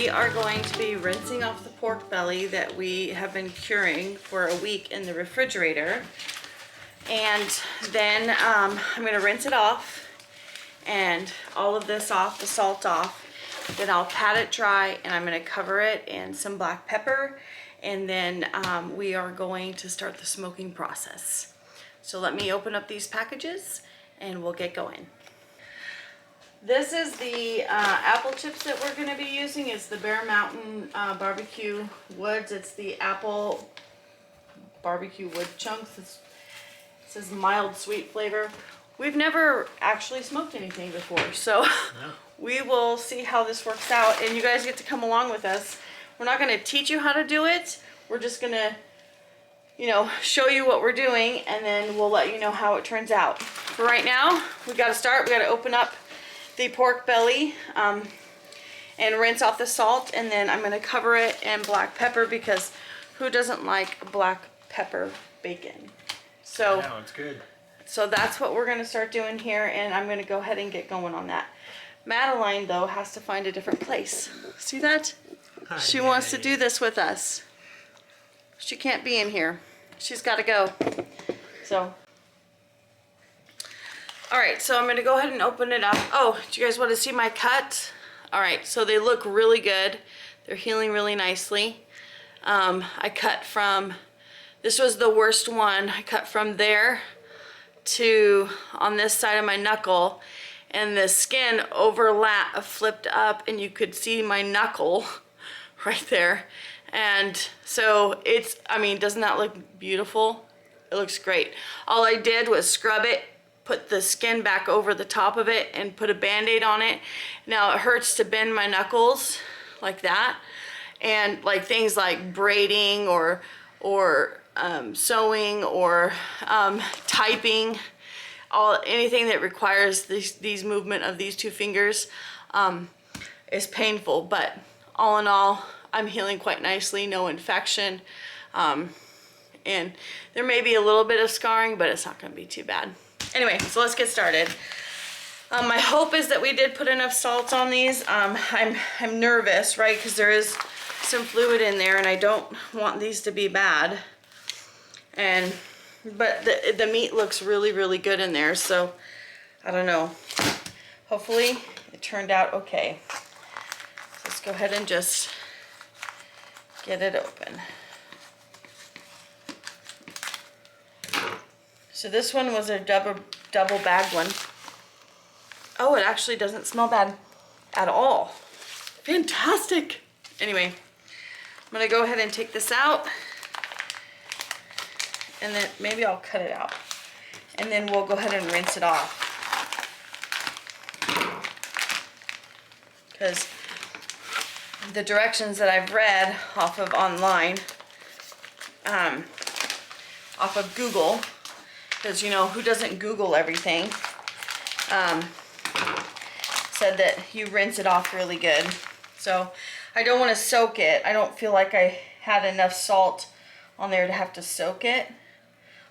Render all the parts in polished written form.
we are going to be rinsing off the pork belly that we have been curing for a week in the refrigerator. And then I'm going to rinse it off and all of this off, the salt off. Then I'll pat it dry and I'm going to cover it in some black pepper. And then we are going to start the smoking process. So let me open up these packages and we'll get going. This is the apple chips that we're going to be using. It's the Bear Mountain barbecue woods. It's the apple barbecue wood chunks. It says mild sweet flavor. We've never actually smoked anything before, so we will see how this works out, and you guys get to come along with us. We're not going to teach you how to do it. We're just going to, you know, show you what we're doing, and then we'll let you know how it turns out. For right now, we got to start. We got to open up the pork belly and rinse off the salt, and then I'm going to cover it in black pepper because who doesn't like black pepper bacon? So yeah, it's good. So that's what we're going to start doing here, and I'm going to go ahead and get going on that. Madeline, though, has to find a different place. See that? Hi, she wants to do this with us. She can't be in here. She's got to go. So, all right, so I'm going to go ahead and open it up. Oh, do you guys want to see my cut? All right, so they look really good. They're healing really nicely. I cut from, this was the worst one. I cut from there to on this side of my knuckle, and the skin flipped up, and you could see my knuckle right there. And so it's, I mean, doesn't that look beautiful? It looks great. All I did was scrub it, put the skin back over the top of it, and put a band-aid on it. Now it hurts to bend my knuckles like that, and like things like braiding or sewing or typing, anything that requires these movement of these two fingers is painful. But all in all, I'm healing quite nicely, no infection, and there may be a little bit of scarring, but it's not going to be too bad. Anyway, so let's get started. My hope is that we did put enough salt on these. I'm nervous, right, because there is some fluid in there, and I don't want these to be bad. But the meat looks really, really good in there, so I don't know. Hopefully it turned out okay. So let's go ahead and just get it open. So this one was a double bagged one. Oh, it actually doesn't smell bad at all. Fantastic. Anyway, I'm gonna go ahead and take this out, and then maybe I'll cut it out, and then we'll go ahead and rinse it off, because the directions that I've read off of online, off of Google, because you know, who doesn't Google everything, said that you rinse it off really good. So I don't want to soak it. I don't feel like I had enough salt on there to have to soak it.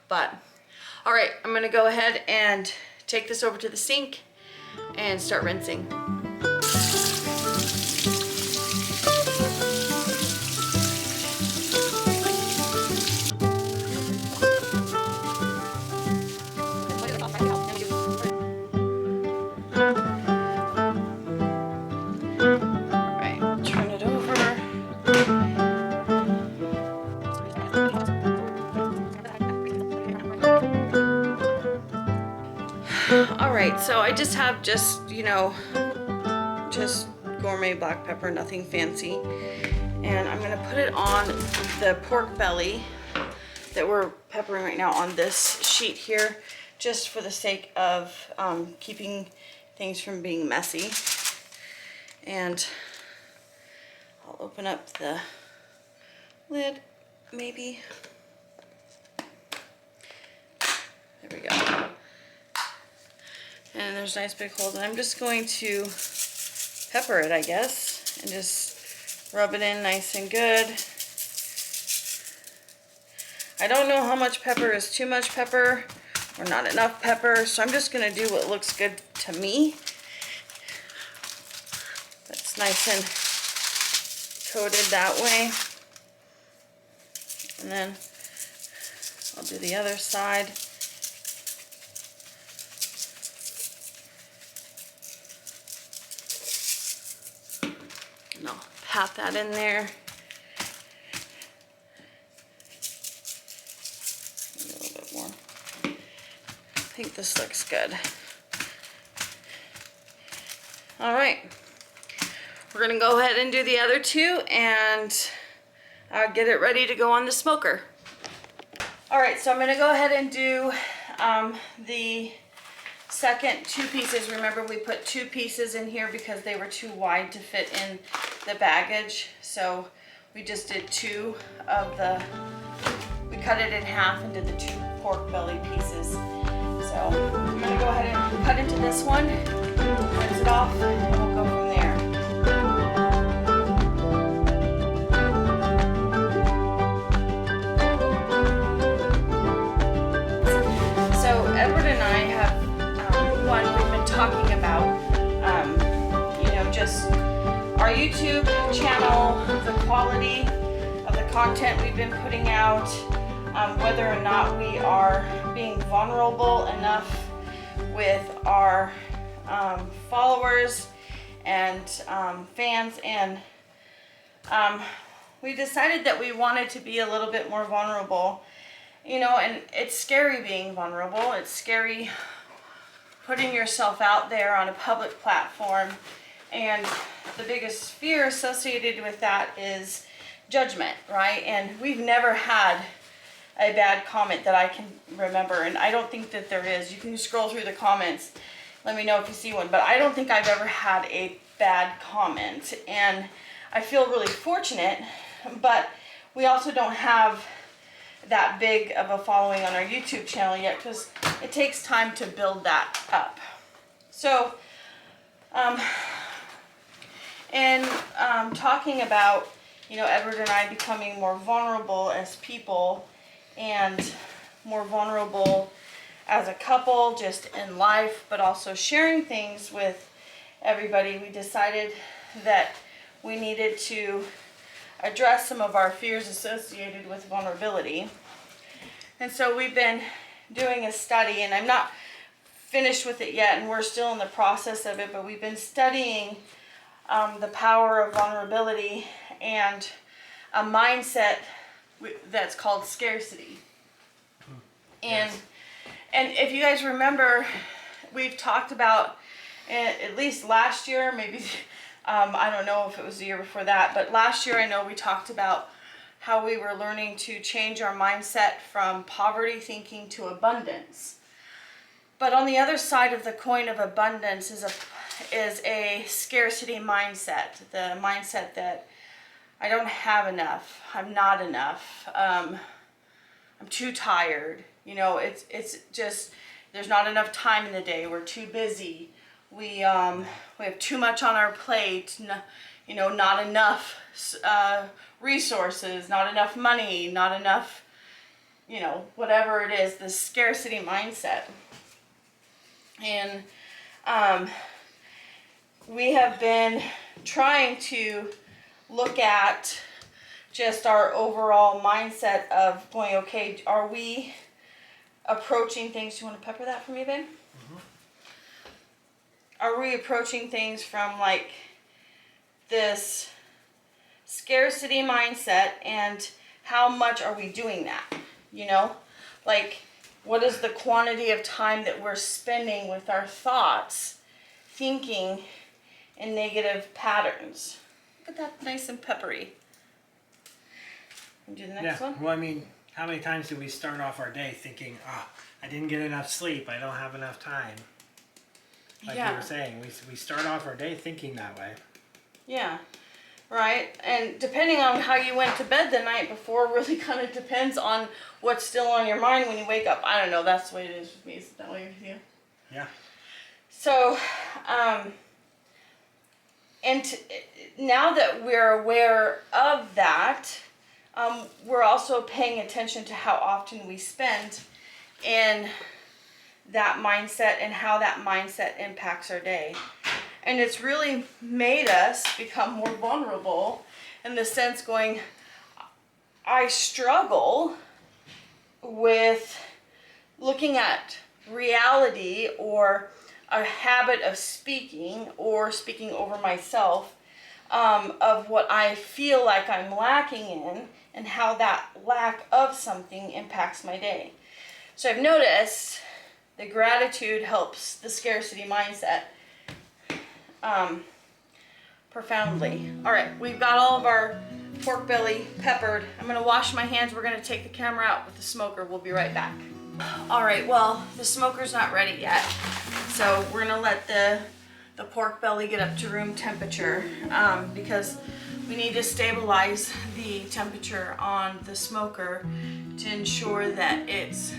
But all right, I'm gonna go ahead and take this over to the sink and start rinsing. Alright, so I just have you know, just gourmet black pepper, nothing fancy. And I'm gonna put it on the pork belly that we're peppering right now on this sheet here, just for the sake of keeping things from being messy. And I'll open up the lid, maybe. There we go. And there's nice big holes, and I'm just going to pepper it, I guess, and just rub it in nice and good. I don't know how much pepper is too much pepper or not enough pepper, so I'm just going to do what looks good to me. That's nice and coated that way. And then I'll do the other side. And I'll pat that in there. A little bit more. I think this looks good. All right. We're gonna go ahead and do the other two and get it ready to go on the smoker. All right, so I'm gonna go ahead and do the second 2 pieces. Remember, we put 2 pieces in here because they were too wide to fit in the baggage. So we just did 2 of the, we cut it in half and did the 2 pork belly pieces. So I'm gonna go ahead and cut into this one, rinse it off, and we'll go from there. Edward and I have, we've been talking about, you know, just our YouTube channel, the quality of the content we've been putting out, whether or not we are being vulnerable enough with our followers and fans, and we decided that we wanted to be a little bit more vulnerable. You know, and it's scary being vulnerable. It's scary putting yourself out there on a public platform. And the biggest fear associated with that is judgment, right? And we've never had a bad comment that I can remember. And I don't think that there is. You can scroll through the comments. Let me know if you see one. But I don't think I've ever had a bad comment. And I feel really fortunate. But we also don't have that big of a following on our YouTube channel yet, because it takes time to build that up. So talking about, you know, Edward and I becoming more vulnerable as people and more vulnerable as a couple just in life, but also sharing things with everybody, we decided that we needed to address some of our fears associated with vulnerability. And so we've been doing a study, and I'm not finished with it yet, and we're still in the process of it, but we've been studying the power of vulnerability and a mindset that's called scarcity. And if you guys remember, we've talked about, at least last year, maybe I don't know if it was the year before that, but last year I know we talked about how we were learning to change our mindset from poverty thinking to abundance. But on the other side of the coin of abundance is a scarcity mindset, the mindset that I don't have enough, I'm not enough, I'm too tired. You know, it's just, there's not enough time in the day, we're too busy. We have too much on our plate, you know, not enough resources, not enough money, not enough, you know, whatever it is, the scarcity mindset. And we have been trying to look at just our overall mindset of going, okay, are we approaching things? Do you want to pepper that for me, babe? Are we approaching things from like this scarcity mindset, and how much are we doing that? You know, like what is the quantity of time that we're spending with our thoughts, thinking in negative patterns? Look at that, nice and peppery. Do the next one. Well, I mean, how many times do we start off our day thinking, I didn't get enough sleep, I don't have enough time? Like you were saying, we start off our day thinking that way. Yeah, right. And depending on how you went to bed the night before really kind of depends on what's still on your mind when you wake up. I don't know, that's the way it is with me. Is that way with you? Yeah. So, now that we're aware of that, we're also paying attention to how often we spend in that mindset and how that mindset impacts our day. And it's really made us become more vulnerable in the sense going, I struggle with looking at reality or a habit of speaking or speaking over myself, of what I feel like I'm lacking in and how that lack of something impacts my day. So I've noticed that gratitude helps the scarcity mindset profoundly. All right, we've got all of our pork belly peppered. I'm gonna wash my hands. We're gonna take the camera out with the smoker. We'll be right back. All right, well, the smoker's not ready yet. So we're gonna let the pork belly get up to room temperature, because we need to stabilize the temperature on the smoker to ensure that it's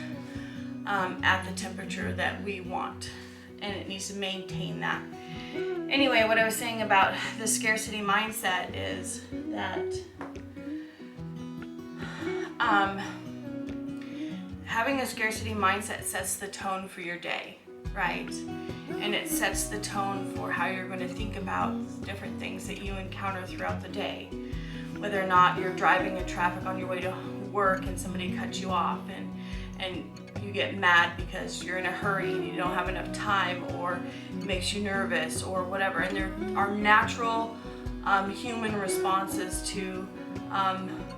at the temperature that we want, and it needs to maintain that. Anyway, what I was saying about the scarcity mindset is that having a scarcity mindset sets the tone for your day, right? And it sets the tone for how you're going to think about different things that you encounter throughout the day. Whether or not you're driving in traffic on your way to work and somebody cuts you off and you get mad because you're in a hurry and you don't have enough time, or it makes you nervous or whatever. And there are natural human responses to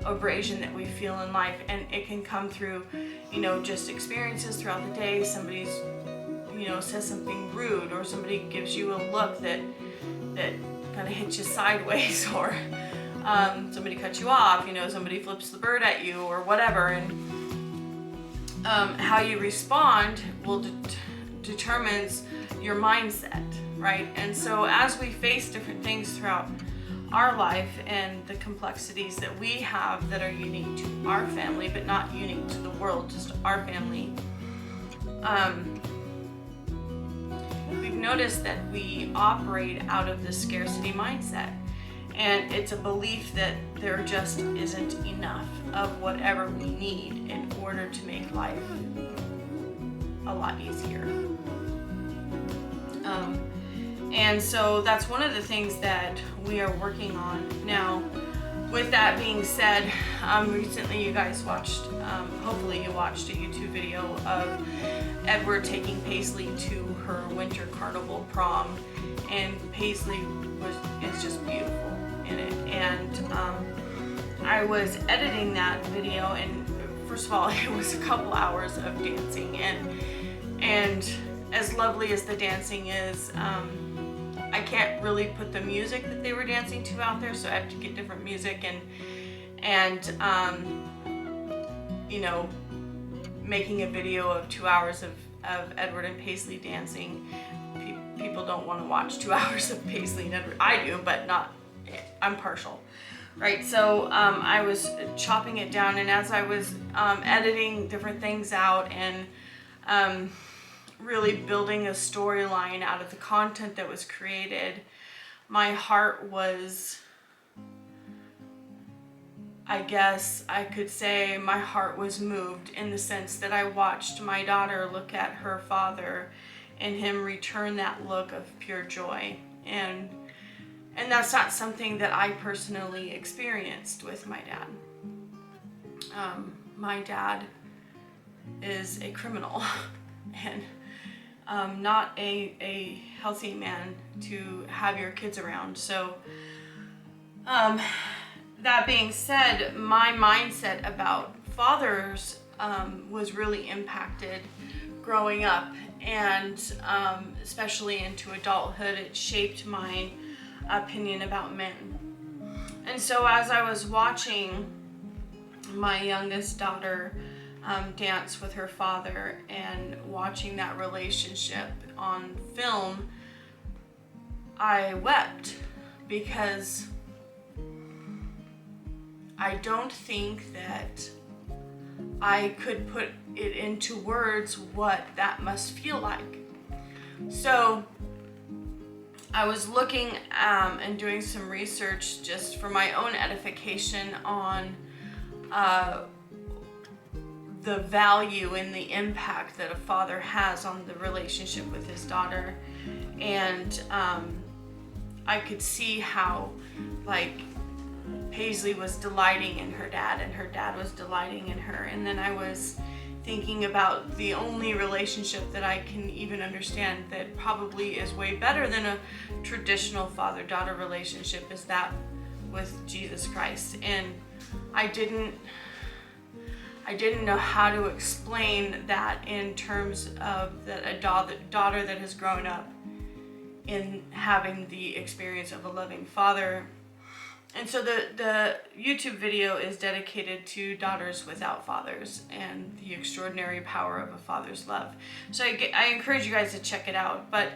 abrasion that we feel in life, and it can come through, just experiences throughout the day. Somebody's, says something rude, or somebody gives you a look that kind of hits you sideways, or somebody cuts you off, somebody flips the bird at you or whatever. And how you respond will determines your mindset, right? And so as we face different things throughout our life and the complexities that we have that are unique to our family, but not unique to the world, just our family, we've noticed that we operate out of the scarcity mindset. And it's a belief that there just isn't enough of whatever we need in order to make life a lot easier. And so that's one of the things that we are working on now. With that being said, recently you guys watched, hopefully you watched a YouTube video of Edward taking Paisley to her winter carnival prom, and Paisley is just beautiful in it. And I was editing that video, and first of all, it was a couple hours of dancing, and as lovely as the dancing is, I can't really put the music that they were dancing to out there, so I have to get different music, and making a video of 2 hours of Edward and Paisley dancing. People don't want to watch 2 hours of Paisley and Edward. I do, but not, I'm partial, right? So I was chopping it down, and as I was editing different things out and really building a storyline out of the content that was created, my heart was, I guess I could say my heart was moved in the sense that I watched my daughter look at her father and him return that look of pure joy. And that's not something that I personally experienced with my dad. My dad is a criminal and not a healthy man to have your kids around. So that being said, my mindset about fathers was really impacted growing up, and especially into adulthood. It shaped my opinion about men. And so as I was watching my youngest daughter dance with her father and watching that relationship on film, I wept, because I don't think that I could put it into words what that must feel like. So I was looking and doing some research just for my own edification on the value and the impact that a father has on the relationship with his daughter. And I could see how, like, Paisley was delighting in her dad and her dad was delighting in her. And then I was thinking about the only relationship that I can even understand that probably is way better than a traditional father-daughter relationship is that with Jesus Christ. And I didn't know how to explain that in terms of that a daughter that has grown up in having the experience of a loving father. And so the YouTube video is dedicated to daughters without fathers and the extraordinary power of a father's love. So I encourage you guys to check it out. But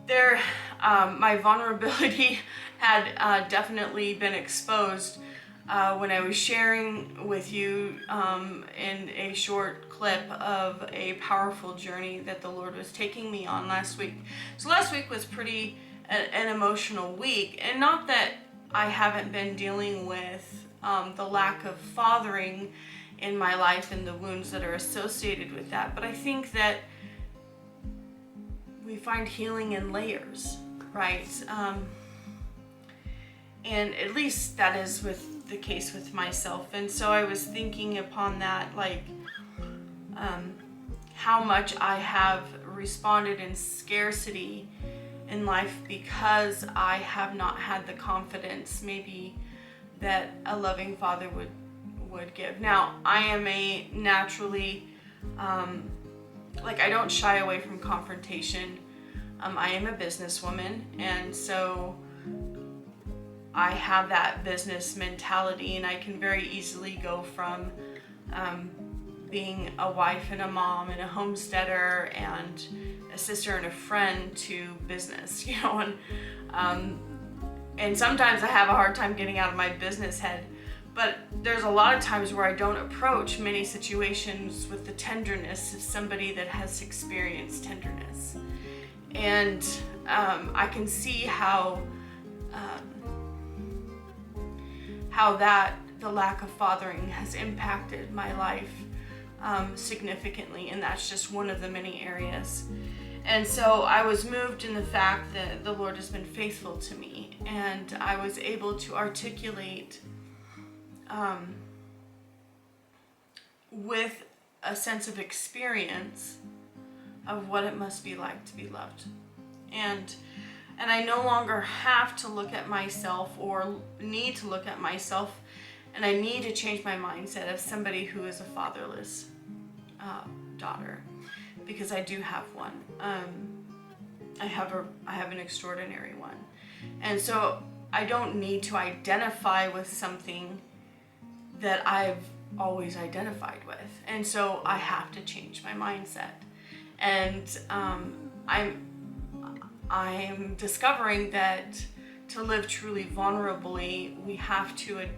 there, my vulnerability had definitely been exposed when I was sharing with you in a short clip of a powerful journey that the Lord was taking me on last week. So last week was pretty an emotional week, and not that I haven't been dealing with the lack of fathering in my life and the wounds that are associated with that, but I think that we find healing in layers, right? And at least that is the case with myself. And so I was thinking upon that, like how much I have responded in scarcity in life because I have not had the confidence maybe that a loving father would give. Now, I am a naturally, I don't shy away from confrontation. I am a businesswoman, and so I have that business mentality, and I can very easily go from being a wife and a mom and a homesteader and a sister and a friend to business, and sometimes I have a hard time getting out of my business head, but there's a lot of times where I don't approach many situations with the tenderness of somebody that has experienced tenderness. And I can see how the lack of fathering has impacted my life significantly, and that's just one of the many areas. And so I was moved in the fact that the Lord has been faithful to me, and I was able to articulate with a sense of experience of what it must be like to be loved. And I no longer have to look at myself or need to look at myself, and I need to change my mindset of somebody who is a fatherless daughter, because I do have one. I have an extraordinary one. And so I don't need to identify with something that I've always identified with. And so I have to change my mindset. And I'm discovering that to live truly vulnerably, we have to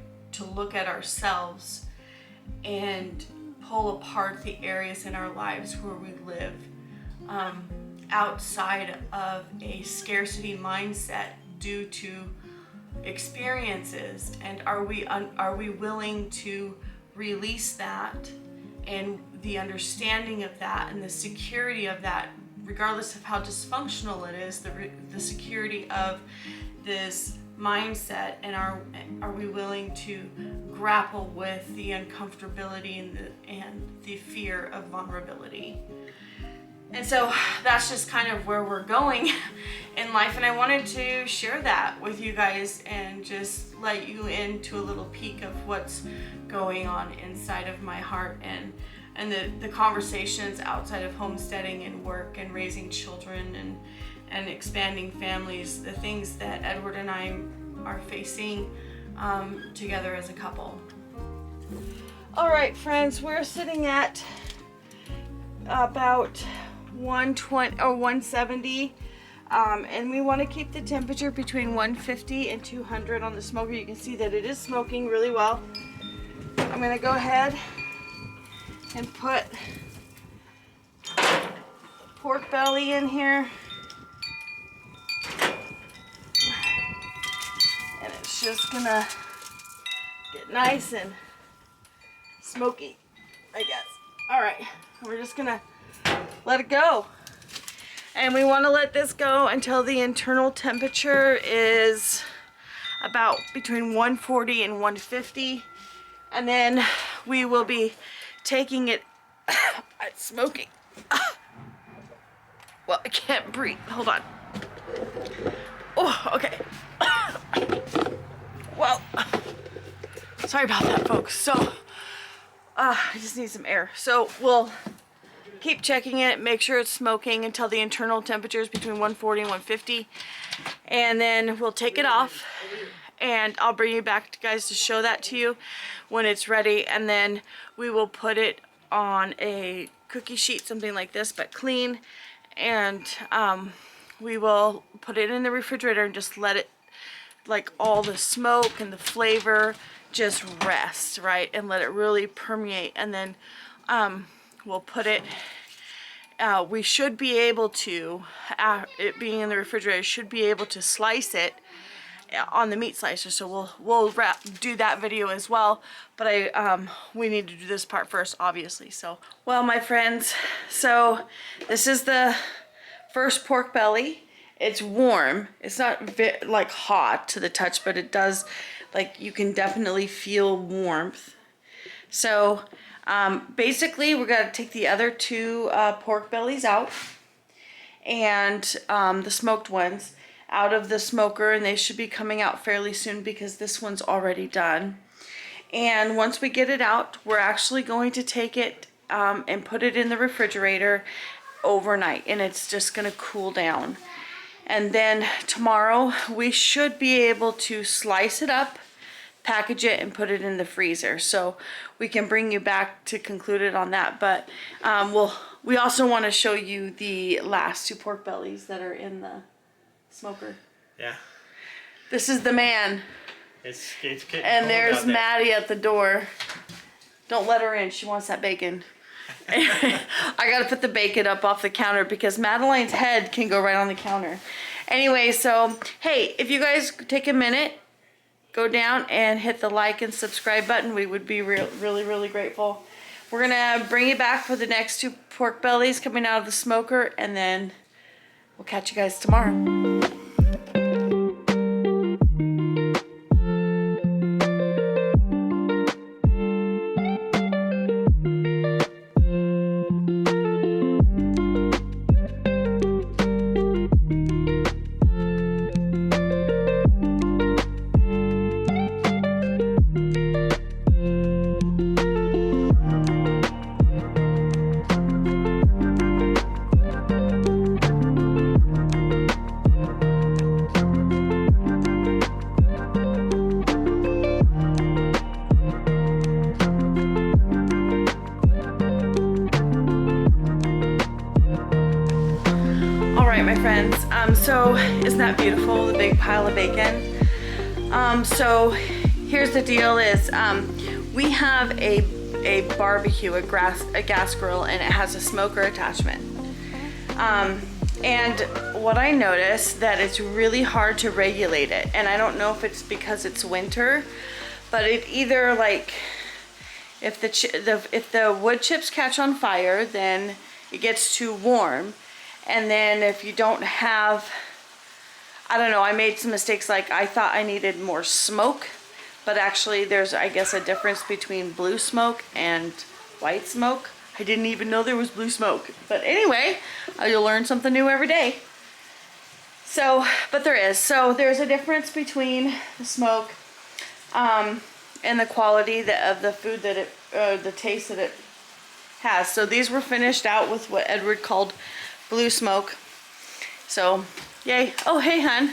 look at ourselves and pull apart the areas in our lives where we live outside of a scarcity mindset due to experiences, and are we willing to release that and the understanding of that and the security of that, regardless of how dysfunctional it is, the security of this mindset, and are we willing to grapple with the uncomfortability and the fear of vulnerability? And so that's just kind of where we're going in life, and I wanted to share that with you guys and just let you into a little peek of what's going on inside of my heart and the conversations outside of homesteading and work and raising children and expanding families, the things that Edward and I are facing together as a couple. All right, friends, we're sitting at about 120 or 170, and we want to keep the temperature between 150 and 200 on the smoker. You can see that it is smoking really well. I'm going to go ahead and put pork belly in here, and it's just gonna get nice and smoky, I guess. All right, we're just gonna let it go, and we want to let this go until the internal temperature is about between 140 and 150. And then we will be taking it smoking. Well, I can't breathe. Hold on. Oh, okay. Well, sorry about that, folks. So, I just need some air. So we'll keep checking it, make sure it's smoking until the internal temperature is between 140 and 150. And then we'll take it off, and I'll bring you back, guys, to show that to you when it's ready. And then we will put it on a cookie sheet, something like this, but clean. And we will put it in the refrigerator and just let it, like, all the smoke and the flavor just rest, right? And let it really permeate. And then we'll put it, we should be able to, it being in the refrigerator, should be able to slice it on the meat slicer. So we'll do that video as well. But we need to do this part first, obviously. So, well, my friends, so this is the first pork belly. It's warm. It's not like hot to the touch, but it does, like, you can definitely feel warmth. So basically we're going to take the other two pork bellies out, and the smoked ones out of the smoker, and they should be coming out fairly soon because this one's already done. And once we get it out, we're actually going to take it and put it in the refrigerator overnight, and it's just going to cool down. And then tomorrow we should be able to slice it up, package it, and put it in the freezer. So we can bring you back to conclude it on that. But we also want to show you the last two pork bellies that are in the smoker. Yeah. This is the man. It's getting and cold there's out there. Maddie at the door. Don't let her in. She wants that bacon. I gotta put the bacon up off the counter because Madeline's head can go right on the counter. Anyway, so hey, if you guys take a minute, go down and hit the like and subscribe button. We would be really grateful. We're gonna bring you back for the next two pork bellies coming out of the smoker, and then we'll catch you guys tomorrow. My friends, so isn't that beautiful, the big pile of bacon? So here's the deal is we have a barbecue, a gas grill, and it has a smoker attachment. And what I noticed that it's really hard to regulate it, and I don't know if it's because it's winter, but it either, like, if the wood chips catch on fire, then it gets too warm. And then if you don't have, I don't know, I made some mistakes. Like, I thought I needed more smoke, but actually there's, I guess, a difference between blue smoke and white smoke. I didn't even know there was blue smoke. But anyway, you'll learn something new every day. So, but there is. So there's a difference between the smoke and the quality of the food that the taste that it has. So these were finished out with what Edward called blue smoke. So, yay. Oh, hey, hon.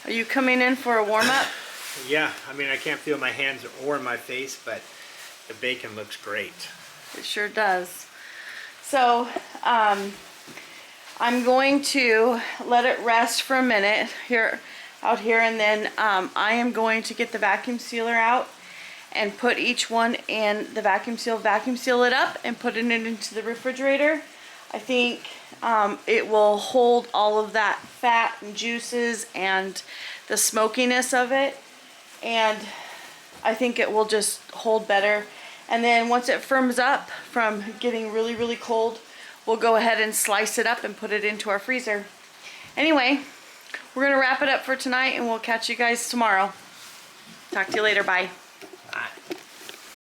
Are you coming in for a warm-up? Yeah, I mean, I can't feel my hands or my face, but the bacon looks great. It sure does. So, I'm going to let it rest for a minute out here, and then I am going to get the vacuum sealer out and put each one in the vacuum seal it up, and put it into the refrigerator. I think it will hold all of that fat and juices and the smokiness of it, and I think it will just hold better. And then once it firms up from getting really cold, we'll go ahead and slice it up and put it into our freezer. Anyway, we're gonna wrap it up for tonight, and we'll catch you guys tomorrow. Talk to you later. Bye.